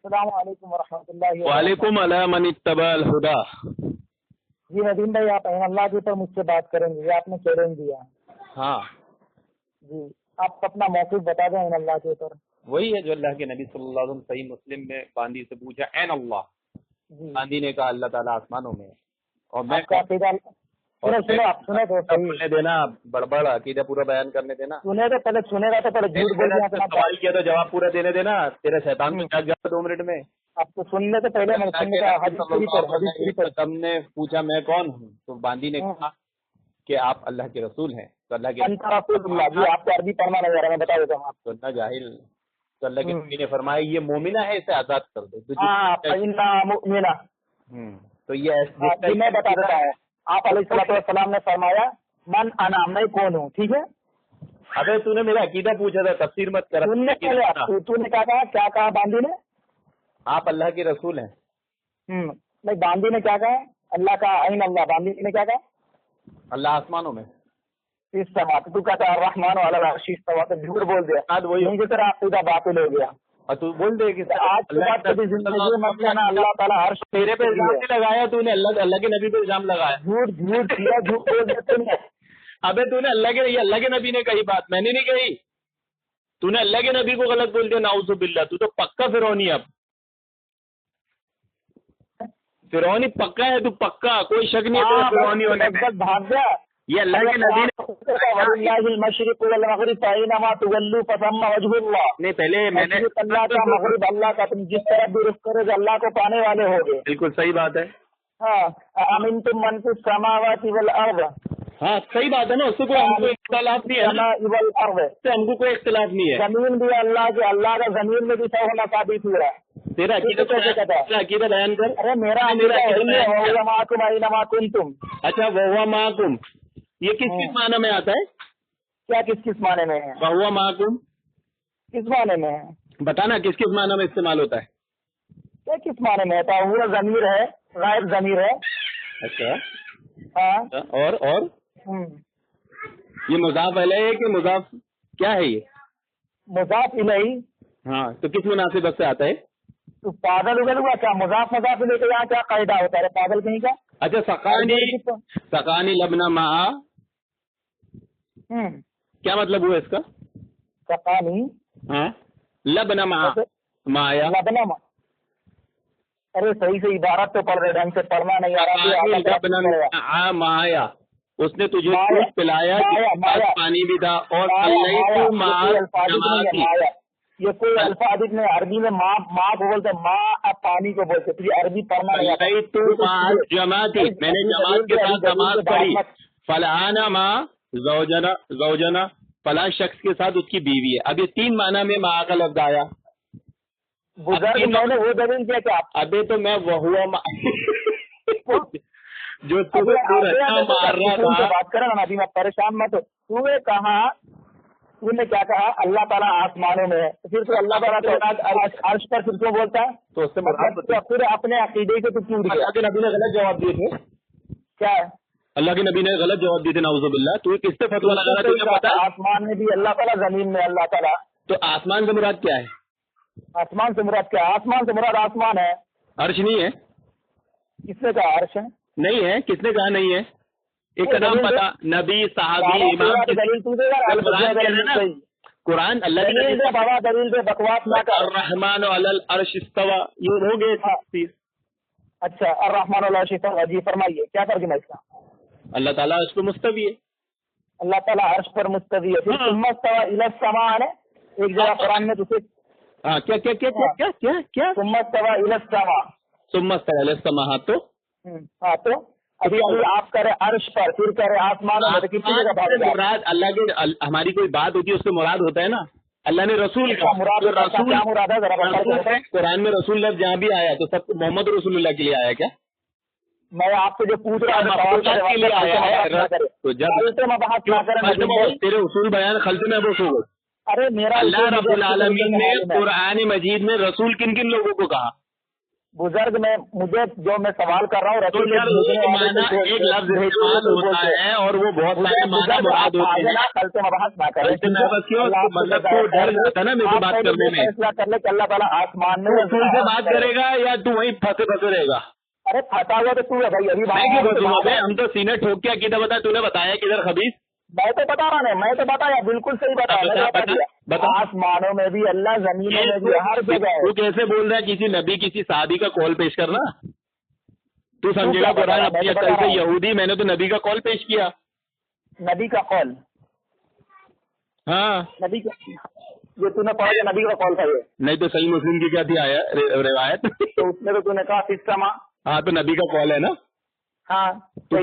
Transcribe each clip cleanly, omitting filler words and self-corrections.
السلام علیکم ورحمۃ اللہ وعلیکم السلام من اتبع الہدی۔ جی ندیم بھائی، آپ اللہ کے اوپر مجھ سے بات کریں گے، یہ آپ نے چیلنج دیا۔ ہاں جی آپ اپنا موقف بتا دیں اللہ کے اوپر۔ وہی ہے جو اللہ کے نبی صلی اللہ علیہ وسلم صحیح مسلم میں باندی سے پوچھا، این اللہ، باندی نے کہا اللہ تعالیٰ آسمانوں میں، اور میں سننے دینا، بڑبڑ عقیدہ پورا بیان کرنے دینا، سنے تو پہلے سنے گا تو پہلے جھوٹ بول دیا، سوال کیا تو جواب پورا دینے دینا، تیرا شیطان تو جاگ جاتا 2 منٹ میں۔ آپ تو سننے سے پہلے تم نے پوچھا میں کون ہوں، تو باندی نے کہا کہ آپ اللہ کے رسول ہیں، تو اللہ کے رسول اللہ جی آپ کو عربی پڑھنا نہیں آ رہا، میں بتا دیتا ہوں آپ کو، نہ جاہل، تو اللہ کے نبی نے فرمایا یہ مومنہ ہے، اسے آزاد کر دو۔ تو یہ میں بتا دیتا ہوں، آپ علیہ السلام نے فرمایا من انا، میں کون ہوں، ٹھیک ہے؟ ابے تو نے میرا عقیدہ پوچھا تھا، تفسیر مت کر، تو نے کیا کہا باندی نے؟ آپ اللہ کے رسول ہیں۔ نہیں، باندی نے کیا کہا؟ اللہ کا عین اللہ، باندی نے کیا کہا؟ اللہ آسمانوں میں استوا، تو کہتا ہے الرحمن علی العرش استوا، تو جھوٹ بول دیا، وہی طرح عقیدہ باطل ہو گیا۔ اور تو بول دے کہ آج کے بعد کبھی زندگی میں مت کہنا اللہ تعالیٰ عرش، تیرے پہ الزام نہیں لگایا، تو نے اللہ کے نبی پہ الزام لگایا، جھوٹ کیا، جھوٹ بول دیتے ہیں۔ ابے تو نے اللہ کے نبی نے کہی بات، میں نے نہیں کہی، تو نے اللہ کے نبی کو غلط بول دیا، نعوذ باللہ، تو پکا فرعونی، اب فرعونی پکا ہے، تو پکا، کوئی شک نہیں ہے فرعونی ہونے میں، بھاگ گیا۔ یہ اللہ کے نبی نے المشرق والمغرب فأينما تولوا فثم وجه اللہ، نہیں، پہلے میں نے اللہ کا، مغرب اللہ کا، تم جس طرح بھی رخ کرو گے اللہ کو پانے والے ہوگے۔ بالکل صحیح بات ہے۔ ہاں، امنتم من فی السماوات والارض، ہاں صحیح بات ہے نا، اس سے کوئی ہم کو اختلاف نہیں ہے نا، والارض، سے ہم کو کوئی اختلاف نہیں ہے۔ زمین بھی اللہ کے، اللہ کا زمین میں بھی سب ہونا ثابت ہوا ہے۔ تیرا عقیدہ بیان کر۔ ارے میرا عقیدہ معکم اینما کنتم۔ اچھا، وہو معکم، یہ کس معنی میں آتا ہے؟ کیا کس معنی میں ہے؟ وہو معکم کس معنی میں ہے؟ بتانا، کس معنی میں استعمال ہوتا ہے؟ کیا کس معنی میں ہے؟ وہ ضمیر ہے، غائب ضمیر ہے۔ اچھا، ہاں، اور یہ مضاف الیہ ہے کہ مضاف کیا ہے؟ یہ مضاف الیہ۔ ہاں، تو کس مناسبت سے آتا ہے؟ تو پاگل اگل ہوا کیا؟ مضاف الیہ کے یہاں کیا قاعدہ ہوتا ہے؟ پاگل کہیں کا؟ اچھا، سقانی لبنا ما، کیا مطلب ہوا اس کا؟ سقانی، ہاں، لبنا مایا، لبنا ما، ارے صحیح سے عبارت تو پڑھ رہے، ڈھنگ سے پڑھنا نہیں آ رہا۔ مایا، اس نے تجھے دودھ پلایا، پانی بھی تھا، اور یہ کوئی الفاظ میں عربی میں ماں کو بولتے، ماں اب پانی کو بولتے، تجھے عربی پڑھنا نہیں آتا۔ جماعتی، میں نے جماعت کے ساتھ جماعت پڑھی، فلانا ماں زوجنا، فلاں شخص کے ساتھ اس کی بیوی ہے۔ اب یہ 3 معنی میں ماں کا لفظ آیا۔ بزرگ میں نے وہ دلیل کیا کہ ابھی تو میں وہ جو مار رہا تھا، بات کریں نا ابھی، میں پریشان مت، تو نے کہا، تو نے کیا کہا؟ اللہ تعالیٰ آسمانوں میں ہے، پھر تو اللہ تعالیٰ عرش پر پھر کیوں بولتا ہے؟ تو اس سے پھر اپنے عقیدے سے تو کیوں؟ اللہ کے نبی نے غلط جواب دیے تھے، کیا؟ اللہ کے نبی نے غلط جواب دیے تھے، نعوذ باللہ۔ تو کس سے فتویٰ لگا رہا ہے تجھے پتا؟ آسمان میں بھی اللہ تعالیٰ، زمین میں اللہ تعالیٰ۔ تو آسمان سے مراد کیا ہے؟ آسمان سے مراد کیا ہے؟ آسمان سے مراد آسمان ہے، عرش نہیں ہے۔ کس نے کہا عرش ہے؟ نہیں ہے، کس نے کہا نہیں ہے؟ ایک کا نام پتا، نبی، صحابی، امام، قرآن، اللہ کے دلیل بابا، دلیل دے، بکواس نہ کر۔ الرحمن علی العرش استوى، یہ ہو گئے۔ اچھا، الرحمن علی العرش استوى، جی فرمائیے کیا ترجمہ اس کا؟ اللہ تعالیٰ عرش پر مستوی ہے، اللہ تعالیٰ عرش پر مستوی ہے۔ پھر ثم استوى الی السماء ہے، ایک جگہ قرآن میں تجھے کیا ثم استوى الی السماء، ثم استوى الی السماء، ہاں تو ابھی آپ کرے عرش پر، پھر کرے آسمان میں، کتنی جگہ بھاگے گا؟ مراد اللہ کے، ہماری کوئی بات ہوتی ہے اس سے مراد ہوتا ہے نا اللہ نے رسول کا مراد، کیا مراد ہے ذرا بتا؟ قرآن میں رسول لفظ جہاں بھی آیا تو سب محمد رسول اللہ کے لیے آیا کیا؟ میں آپ سے جو پوچھ رہا ہوں، تو جب تیرے اصول بیان خلط میں بس ہو گئے۔ ارے میرا اللہ رب العالمین نے قرآن مجید میں رسول کن کن لوگوں کو کہا؟ बुजुर्ग में मुझे जो मैं सवाल कर रहा हूँ रसूल तो यार एक माना एक लफ्ज इस्तेमाल होता है और वो बहुत सारे माना मुराद होते हैं। कल से मबाहत ना करें, क्यों मतलब तू डर जाता ना मेरे से बात करने में, फैसला कर ले कि अल्लाह ताला आसमान में तुमसे बात करेगा या तू वहीं फंसे रहेगा? अरे फंसा हुआ तो तू है भाई, अभी मैं क्यों फंसूंगा भाई? हम तो सीने ठोक के अकीदा बता, तूने बताया किधर खबीस? मैं तो बता रहा नहीं, मैं तो बताया बिल्कुल सही बताया, बता। आसमानों में भी अल्लाह, जमीनों में भी, हर जगह। तू कैसे बोल रहा है किसी नबी किसी साहबी का कॉल पेश करना? तू समझेगा कुरान अपनी अकल से यहूदी, मैंने तो नबी का कॉल पेश किया। नबी का कॉल? हाँ नबी का, ये तूने पढ़ा नबी का कॉल था ये? नहीं तो सही मुस्लिम की क्या थी आया रिवायत? तो उसमें तो तूने कहा सिस्टमा। हाँ तो नबी का कॉल है ना? हाँ तो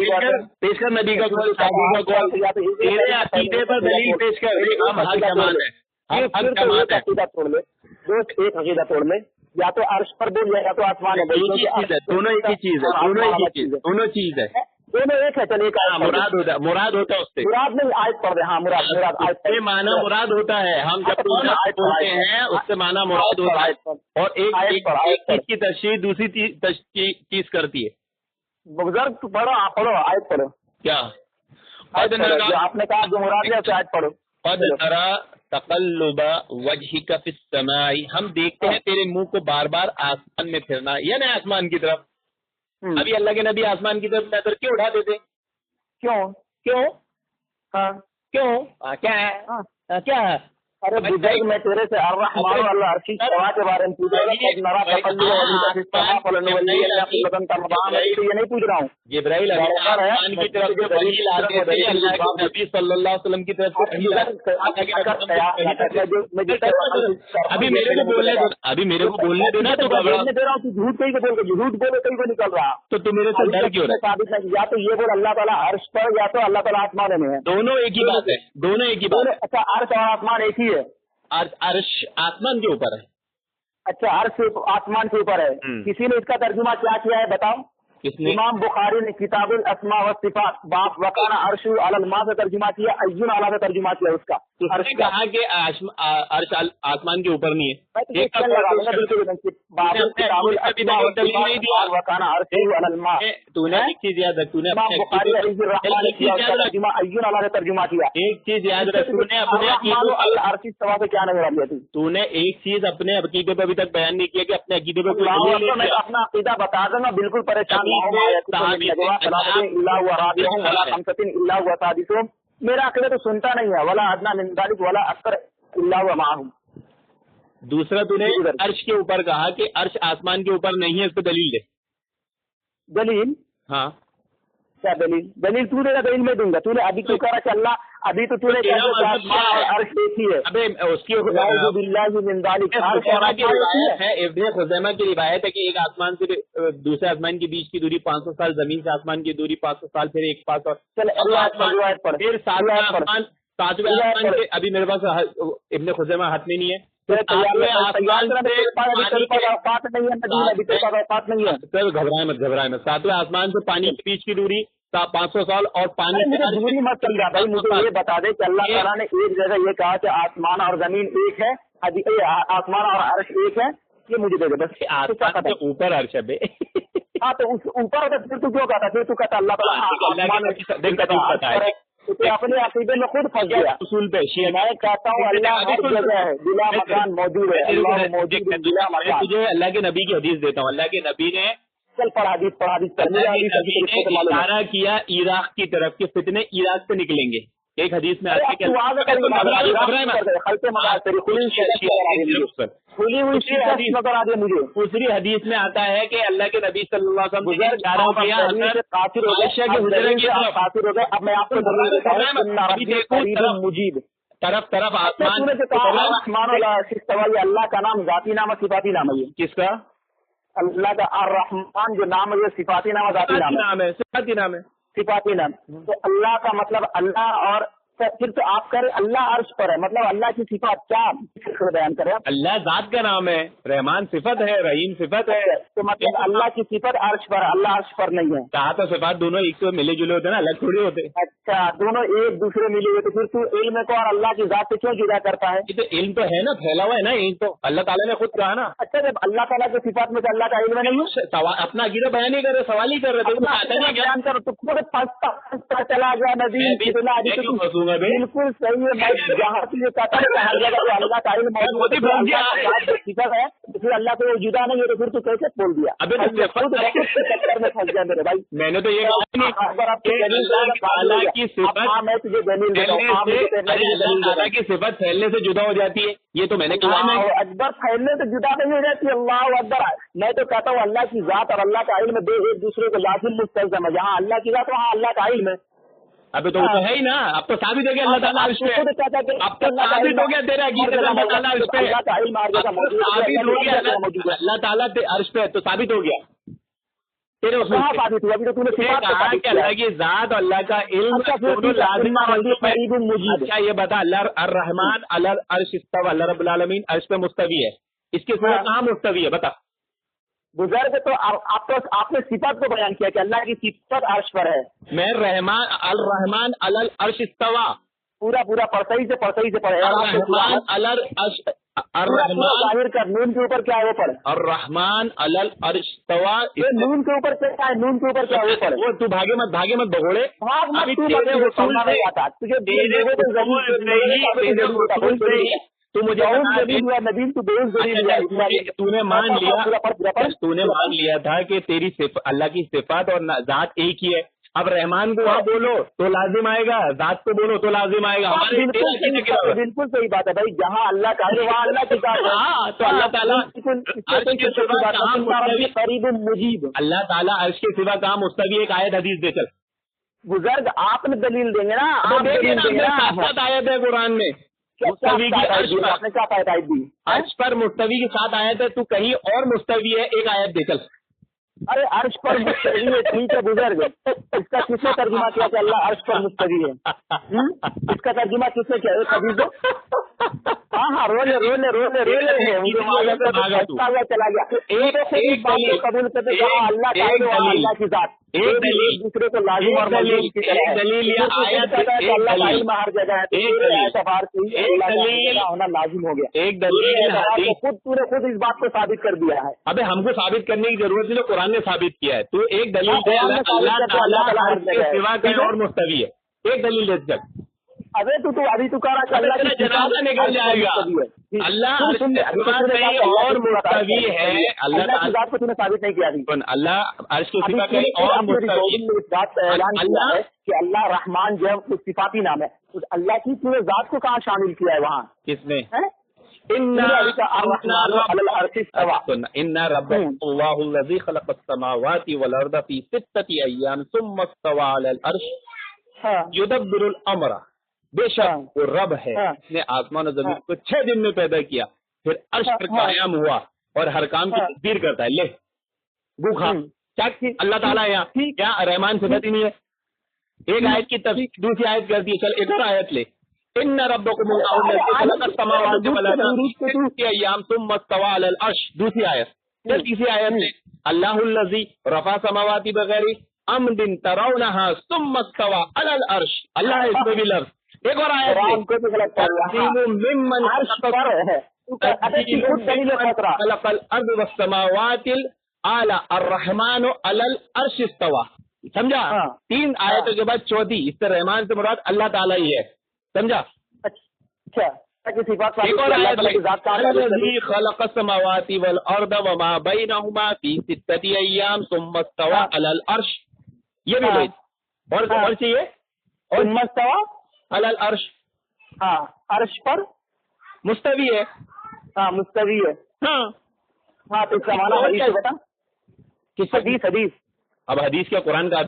पेश कर नबी का कॉल, साहबी का कॉल, तेरे अकीदे पर दलील पेश कर। हम हक जमान है, हम हक जमान है। अकीदा तोड़ ले दोस्त, एक अकीदा तोड़ ले, या तो अर्श पर बोल या तो आसमान है, दोनों एक ही चीज है, दोनों एक ही चीज है, दोनों चीज है, दोनों एक है। चलिए मुराद होता है उससे, मुराद नहीं आयत पढ़ दे। हाँ मुराद उससे माना मुराद होता है। हम जब बोलते हैं उससे माना मुराद होता है, और एक चीज की तशरीह दूसरी चीज करती है। बुजुर्ग पढ़ो, आप पढ़ो, आयत पढ़ो। क्या आपने कहा जो मुराद है आयत पढ़ो। कद तरा तक़ल्लुबा वजहिका फिस समाई, हम देखते हैं तेरे मुंह को बार बार आसमान में फिरना, यानी आसमान की तरफ। अभी अल्लाह के नबी आसमान की तरफ नजर क्यों उठा देते? क्यों? हाँ क्यों? क्या है? क्या है? अरे बुजुर्ग मैं तेरे से अर्रहमान अल्लाह अर्शी सवा के बारे में पूछ रहा हूँ, ये नहीं पूछ रहा हूँ। जिब्राइल आसमान की तरफ से दलील आते थे अल्लाह के नबी सल्लल्लाहु अलैहि वसल्म की तरफ से। अभी मेरे को बोलने दो ना, तो बोलने दे रहा हूँ, झूठ कहीं को बोल के, झूठ बोले कहीं को निकल रहा। तो तू मेरे से डर क्यों रहा? या तो ये बोल अल्लाह ताला अर्श पर, या तो अल्लाह ताला आसमान में है। दोनों एक ही बात है, दोनों एक ही बात। अच्छा अर्श और आसमान एक ही है? अर्श आसमान के ऊपर है। अच्छा अर्श आसमान के ऊपर है। किसी ने इसका तर्जुमा क्या किया है बताओ? किसने? इमाम बुखारी ने किताबुल अस्मा व सिफात बाप वकाना अर्शु अलल मा से तर्जुमा किया, अय्युन आला से तर्जुमा किया उसका। उसने कहा कि अर्श आसमान के ऊपर नहीं है। तूने एक चीज याद रख, तूने अय्युन आला से तर्जुमा किया। एक चीज याद रख, तूने अपने अर्शी सवा से क्या नजर दिया? तूने एक चीज अपने अकीदे पे अभी तक बयान नहीं किया कि अपने अकीदे पे मैं अपना अकीदा बता दूंगा, बिल्कुल परेशान। मेरा अकेले तो सुनता नहीं है, वाला अदना मिन ज़ालिक वाला अक्सर इल्ला हुवा माहू। दूसरा तूने अर्श के ऊपर कहा कि अर्श आसमान के ऊपर नहीं है, इस पे दलील दे। दलील? हाँ क्या दलील? दलील तू देगा, दलील मैं दूंगा। तूने अभी क्यों कह रहा कि अल्लाह, अभी तो तूने अर्श देखी है। अबे उसकी इब्न खुज़ैमा की रिवायत है कि एक आसमान से दूसरे आसमान के बीच की दूरी 500 साल, जमीन से आसमान की दूरी 500 साल, फिर एक पास और फिर सातवें आसमान से, अभी मेरे पास इब्न खुज़ैमा हाथ में नहीं है, घबराए मत। सातवें आसमान से पानी के बीच की दूरी 500 साल, और पानी दूरी मत समझा भाई, मुझे ये बता दे कि अल्लाह ताला ने एक जगह ये कहा कि आसमान और जमीन एक है, आसमान और अर्श एक है, ये मुझे दे दे बस। आसमान से ऊपर अर्श है। हाँ तो उस ऊपर होता फिर तू क्यों कहता? फिर तू कहता अल्लाह ताला अपने अकीदे में खुद फंस गया। उसूल पे मैं कहता हूँ अल्लाह हर जगह है, बिला मकान मौजूद है, अल्लाह मौजूद है बिला मकान। तुझे अल्लाह के नबी की हदीस देता हूँ। अल्लाह के नबी ने पढ़ा इशारा किया इराक की तरफ के फितने इराक से निकलेंगे। एक हदीस में आते दूसरी हदीस में आता है कि अल्लाह के नबी सल्लल्लाहु अलैहि वसल्लम ने इशारा किया अब मैं आपको मुजीब तरफ आसमान। अल्लाह का नाम जाती नाम है सिफाती नाम है? किसका? अल्लाह का अर्रहमान जो नाम है ये सिफाती नाम है, जाती नाम है? सिफाती नाम है। सिफाती नाम। तो अल्लाह का मतलब अल्लाह और پھر تو آپ کہہ رہے اللہ عرش پر ہے، مطلب اللہ کی صفات کیا بیان کریں آپ؟ اللہ ذات کا نام ہے، رحمان صفت ہے، رحیم صفت ہے، تو مطلب اللہ کی صفت عرش پر ہے، اللہ عرش پر نہیں ہے؟ کہا تو صفات دونوں ایک تو ملے جلے ہوتے ہیں نا، الگ تھوڑی ہوتے۔ اچھا، دونوں ایک دوسرے ملے ہوئے، تو پھر تو علم کو اور اللہ کی ذات سے کیوں جدا کرتا ہے؟ یہ تو علم تو ہے نا، پھیلا ہوا ہے نا، علم تو اللہ تعالیٰ نے خود کہا نا۔ اچھا، جب اللہ تعالیٰ کی صفات میں تو اللہ کا علم نہیں ہے، اپنا عقیدہ بیان نہیں کر رہے، سوال ہی کر رہے تھے، آتا نہیں کیا؟ بیان کرو تو خود پھنستا چلا گیا ندی، پھنسوں گا بھائی؟ بالکل صحیح ہے۔ میں جہاں سے یہ کہتا ہے ہر جگہ تو اللہ کا علم موجود ہے، اللہ کی ذات کی صفت ہے، تو پھر اللہ کو جدا نہیں ہے، تو پھر تو کیسے بول دیا؟ ابھی تو خود بہت سے چکر میں پھنس گیا میرے بھائی۔ میں نے تو یہ کہا نہیں کہ اللہ تعالیٰ کی صفت میں تجھے دلیل دیتا ہوں، اللہ تعالیٰ کی صفت پھیلنے سے جدا ہو جاتی ہے، یہ تو میں نے کہا اللہ اکبر، پھیلنے سے جدا نہیں ہو جاتی، اللہ اکبر۔ میں تو کہتا ہوں اللہ کی ذات اور اللہ کا علم دو ایک دوسرے کو لازم مستلزم ہے، جہاں اللہ کی ذات وہاں اللہ کا علم ہے۔ ابھی تو وہ تو ہے ہی نا، اب تو ثابت ہو گیا اللہ تعالیٰ عرش پہ، اب تو ثابت ہو گیا تیرا عقیدہ اللہ تعالیٰ عرش پہ، اللہ کا علم ہر جگہ موجود ہے، ثابت ہو گیا اللہ تعالیٰ عرش پہ، تو ثابت ہو گیا تیرے اس میں کہاں ثابت ہوا؟ ابھی تو نے صفات کو کہا ثابت کہ کیا۔ اللہ کی ذات اور اللہ کا علم دونوں لازم قریب مجید۔ اچھا یہ بتا، اللہ الرحمن علی العرش استوى، اللہ رب العالمین عرش پہ مستوی ہے، اس کے سوا کہاں مستوی ہے بتا؟ بزرگ تو آپ نے صفات کو بیان کیا کہ اللہ کی صفت عرش پر ہے۔ میں الرحمن علی العرش استوى، پورا پڑھائی سے پڑھے، الرحمن علی العرش، الرحمن ظاہر کر، نون کے اوپر کیا ہے وہ پڑھ، الرحمن علی العرش استوى، نون کے اوپر کیا ہے، نون کے اوپر کیا ہے وہ پڑھ۔ وہ تو بھاگے مت بگوڑے، بھاگ مت، ابھی تو تیرے مجھے اصول سمجھنا سے نہیں آتا تجھے، تیرے اصول سے ہی تو مجھے ندیم تو بہت ضروری ہے۔ تو نے مان لیا تھا کہ تیری اللہ کی صفات اور ذات ایک ہی ہے، اب رحمان کو وہاں بولو تو لازم آئے گا، ذات کو بولو تو لازم آئے گا، بالکل صحیح بات ہے بھائی، جہاں اللہ کا ہے وہاں اللہ کی ذات ہے۔ ہاں تو اللہ تعالیٰ قریب مجیب، اللہ تعالیٰ عرش کے سوا کہاں مستوی، ایک آیت حدیث دے چل بزرگ آپ نے دلیل دیں گے نا، آپ دلیل دیں گے نا۔ سات آیت ہے قرآن میں مستوی کی، آپ نے کیا پیدائش دی؟ عرش پر مستوی کی 7 آیت ہے، تو کہیں اور مستوی ہے، ایک آیت دے چل۔ ارے عرش پر مستوی ہے، ٹھیک ہے بزرگ، اس کا کس نے ترجمہ کیا کہ اللہ عرش پر مستوی ہے؟ اس کا ترجمہ کس نے کیا؟ کبھی دو، ہاں رولے چلا گیا۔ ایک بات کو قبول کرتے جہاں اللہ کا ہے وہاں اللہ کی ذات، ایک دوسرے کو لازم اور ملزوم کی طرح ہے۔ اللہ کا علم ہر جگہ ہے، ہونا لازم ہو گیا، ایک دلیل خود اس بات کو ثابت کر دیا ہے۔ ابھی ہم کو ثابت کرنے کی ضرورت نہیں، تو قرآن نے ثابت کیا ہے، تو ایک دلیل دے اللہ تعالیٰ عرش کے سوا کہیں اور مستوی ہے، ایک دلیل دے سک۔ ابھی تو کہہ رہا کہ اللہ کی جنازہ نکل جائے گا، اللہ اور مستوی ہے، اللہ کی ذات کو تم نے ثابت نہیں کیا ابھی۔ اللہ عرش کے سوا کہیں اور مستوی ہے، اس بات کا اعلان کیا ہے کہ اللہ رحمان جو ہے صفاتی نام ہے، اللہ کی تم نے ذات کو کہاں شامل کیا ہے وہاں؟ کس نے؟ ان ربكم الله الذي خلق السماوات والارض في 6 ايام ثم استوى على العرش يدبر الامر، بے شک وہ رب ہے جس نے آسمان و زمین کو 6 دن میں پیدا کیا، پھر عرش پر قائم ہوا اور ہر کام کی تدبیر کرتا ہے۔ لے گوکھا کیا اللہ تعالیٰ یہاں کیا رحمان صفت ہی نہیں ہے؟ ایک آیت کی تفسیر دوسری آیت کر دی، چل ایک اور آیت لے، ان ربکم اللہ الذی خلق السماوات والارض فی 6 ایام ثم استوى علی العرش، دوسری آیت، پھر تیسری آیت لے، اللہ الذی رفع السماوات بغیر عمد ترونها ثم استوى علی العرش، اللہ اس میں بھی لفظ، ایک اور آیت ممن خلق الارض والسماوات الاعلی الرحمن علی العرش استوى، سمجھا؟ 3 آیتوں کے بعد چوتھی، اس سے رحمان سے مراد اللہ تعالیٰ ہی ہے، سمجھا؟ اچھا خلق السماوات والارض وما بینہما فی 6 ایام ثم استوى علی العرش، یہ بھی بیت اور چاہیے، اور ثم استوى علی العرش، ہاں عرش پر مستوی ہے، ہاں مستوی ہے، ہاں تو اس کا معنی حدیث بتا، کس حدیث؟ اب حدیث کیا قرآن کا؟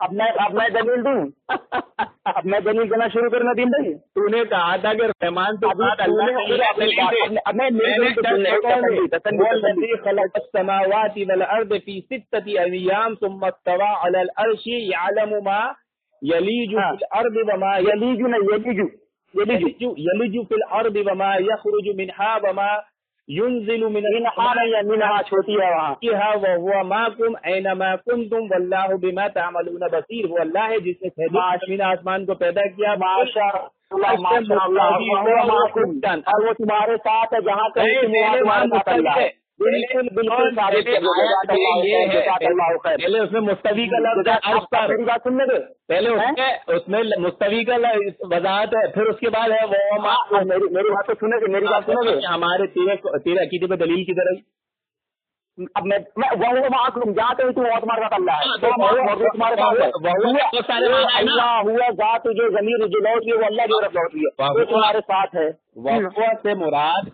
اب میں دلیل دوں، اب میں دلیل دینا شروع کرنا دن بھائی، تو نے کہا تھا کہ رحمان تو بات اللہ خلق السماوات والارض في 6 ايام ثم استوى على العرش يعلم ما यलीजु फिल अर्दि वमा यलीजु नहीं यलीजु फिल अर्दि वमा यखरुजु मिनहा वमा युनजिलु मिनहा छोटी है वहाँ व हुवा माकुम ऐनमा कुंतुम वल्लाहु बिमा तअमलून बसीर। वो अल्लाह है जिसने जमीन आसमान को पैदा किया, माशाअल्लाह और वो तुम्हारे साथ है जहाँ कहीं बिल्कुल बिल्कुल पहले उसमें मुस्तवी का लफ्ज़ है अर्श पर। मेरी बात सुनने दो, पहले उसमें मुस्तवी का वजाहत है, फिर उसके बाद है वो मेरी बात तो सुने, मेरी बात सुनोगे। हमारे तेरे अकीदे पे दलील की तरह अब मैं वो मालूम जाते हुए तुम तुम्हारे साथ अल्लाह है, तुम्हारे साथ अल्लाह हुआ जात जो जमीन जो लौट है वो अल्लाह की तरफ लौट है, वो तुम्हारे साथ है। वक़्फ़ से मुराद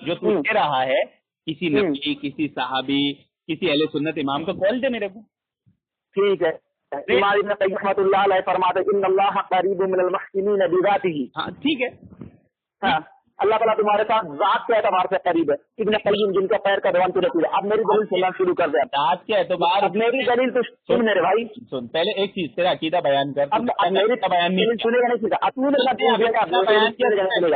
जो तू कह रहा है किसी नबी, किसी सहाबी, किसी अहले सुन्नत इमाम का कौल दे मेरे को। ठीक है, इमाम इब्न क़य्यिम रहमतुल्लाह अलैह फरमाते हैं इन्नल्लाह क़रीबुम मिनल मुहसिनीन बिज़ातिही। हाँ ठीक है, हाँ अल्लाह ताला तुम्हारे साथ जात के एतबार से करीब है। इब्न क़य्यिम जिनका पैर का दवान तू रखी है। अब मेरी दलील सुनना शुरू कर दे। जात के एतबार, अब मेरी दलील तो सुन मेरे भाई, सुन पहले एक चीज, तेरा अकीदा बयान कर। अब मेरी बयान नहीं सुनेगा नहीं सीधा, तूने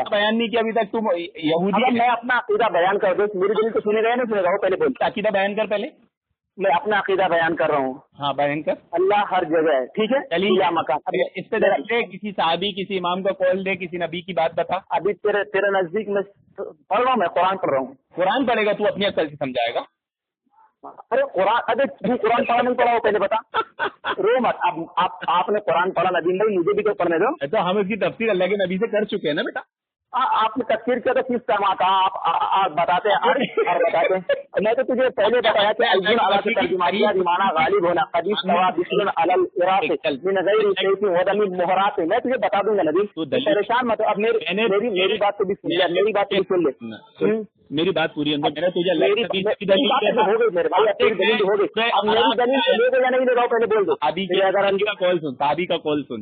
बयान नहीं किया अभी तक, तुम यहूदी। मैं अपना अकीदा बयान कर दो, मेरी दलील तो सुनेगा या नहीं सुनेगा वो पहले बोल। अकीदा बयान कर पहले। मैं अपना अकीदा बयान कर रहा हूँ। हाँ बयान कर। अल्लाह हर जगह है, ठीक है, चलिए मकान। इस पे किसी साहबी, किसी इमाम का कौल दे, किसी नबी की बात बता। अभी तेरे नजदीक में पढ़ रहा हूँ, मैं कुरान पढ़ रहा हूँ। कुरान पढ़ेगा तू, अपनी अक्ल से समझाएगा। अरे कुरान, अरे तू कुरान पढ़ा नहीं पढ़ा हो पहले बता। रो मत। अब आपने कुरान पढ़ा नबी भाई, मुझे भी तो पढ़ने दो। तो हम इसकी तफसीर अल्लाह के नबी से कर चुके हैं ना बेटा। आपने तफसीर किया तो किस तरह का आप बताते हैं और बताते हैं। मैं तो तुझे पहले बताया कि अर्जुन अला की तर्जुमा किया ईमाना गालिब होना कदीस सवा बिस्मिन अलल इराक़ मिन गैर शैइन व दम मुहरात। मैं तुझे बता दूंगा नबी, तू परेशान मत। अब मेरी बात तो भी सुन ले, मेरी बात तो भी सुन ले। मेरी बात पूरी है, मैंने तुझे हो गई मेरे भाई, अब तेरी दलील हो गई। अब मेरी दलील लेगा या नहीं लेगा पहले बोल दो। अभी का कॉल सुन, ताबी का कॉल सुन।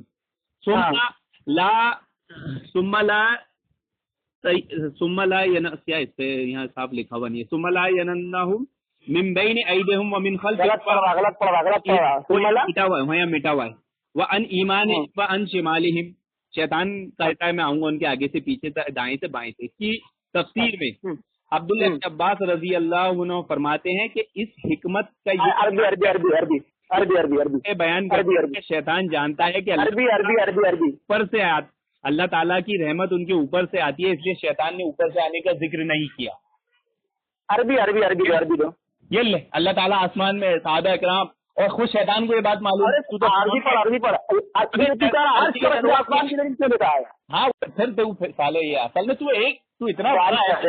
सुम्मला क्या इस पे यहाँ साफ लिखा हुआ नहीं है। सुम्मला यनन्नाहुम मिन बैनि ऐदिहिम व मिन खल्फिहिम। गलत पढ़ा मिटा हुआ है। व अन ईमानिहिम व अन शिमालिहिम। शैतान कहता है मैं आऊंगा उनके आगे से, पीछे से, दाएं से, बाएं से। इसकी तफसीर में अब्दुल्लाह इब्न अब्बास रजी अल्लाह अन्हु फरमाते हैं कि इस हिकमत का अरबी बयान करके शैतान जानता है कि अरबी ऊपर से अल्लाह ताला की रहमत उनके ऊपर से आती है, इसलिए शैतान ने ऊपर से आने का जिक्र नहीं किया। अरबी दो ये ले, अल्लाह ताला आसमान में, सहाबा इकराम और खुद शैतान को ये बात मालूम है। तू तो अरबी पढ़ आसमान की दलील क्यों देता है? हाँ फिर साले ये असल में तू इतना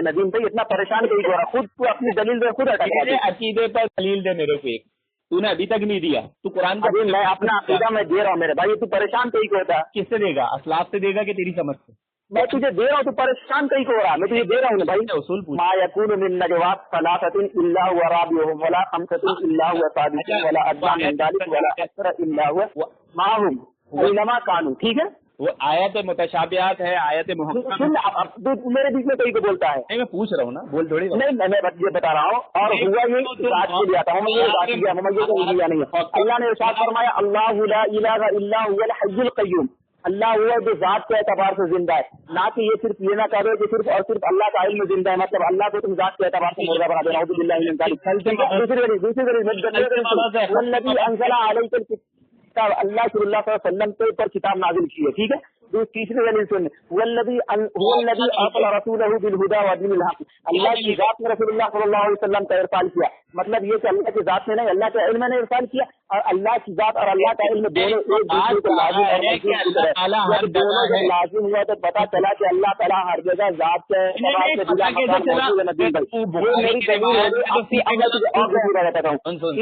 नदीम भाई इतना परेशान क्यों हो रहा? खुद तू अपनी दलील दे, खुद अकीदे पर दलील दे मेरे को एक, तूने अभी तक नहीं दिया। तू कुरान का मैं अपना अकीदा मैं दे रहा हूँ मेरे भाई, तू परेशान कहीं को होता? किससे देगा? असलाफ से देगा कि तेरी समझ से? मैं तुझे दे रहा हूँ, तू परेशान कहीं को हो रहा? मैं तुझे दे रहा हूँ भाई। उसूल पूछ। मा यकूनु मिन नजवात सलासतिन इल्ला हुवा राबियुहुम वला खमसतिन इल्ला हुवा सादिसुहुम वला अदना मिन ज़ालिक वला अक्सर इल्ला हुवा माहुम ऐनमा कानू। ठीक है, वो आयत मुतशाबिहात है, आयत मुहक्कम। सुन अब मेरे बीच में कहीं को बोलता है। नहीं मैं पूछ रहा हूँ ना, बोल थोड़ी। नहीं मैं ये बता रहा हूँ। और हुआ ये बात के लिए आता हूँ, मैं ये बात किया नहीं है। अल्लाह ने इरशाद फरमाया अल्लाहु ला इलाहा इल्ला हुवल हय्युल क़य्यूम। अल्लाह हुआ जो जात के एतबार से जिंदा है, ना कि ये सिर्फ ये ना कह दो कि सिर्फ और सिर्फ अल्लाह का इल्म जिंदा है, मतलब अल्लाह को तुम जात के एतबार से मुर्दा बना देना। दूसरी वल्लज़ी अंज़ला अलैकल किताब, अल्लाह के वसल्लम के ऊपर किताब नाजिल की है। ठीक है, तीसरी दलील सुन, वल्लज़ी अरसला रसूलहु बिल हुदा व दीनिल हक़। अल्लाह की जात में रसूलुल्लाह सल्लल्लाहु अलैहि वसल्लम का इरसाल किया, मतलब ये कि अल्लाह की जात में नहीं, अल्लाह के इल्म ने इरसाल किया। और अल्लाह की जात और अल्लाह का इल्म दोनों एक दूसरे को लाजिम हुआ तो पता चला कि अल्लाह ताला हर जगह जात के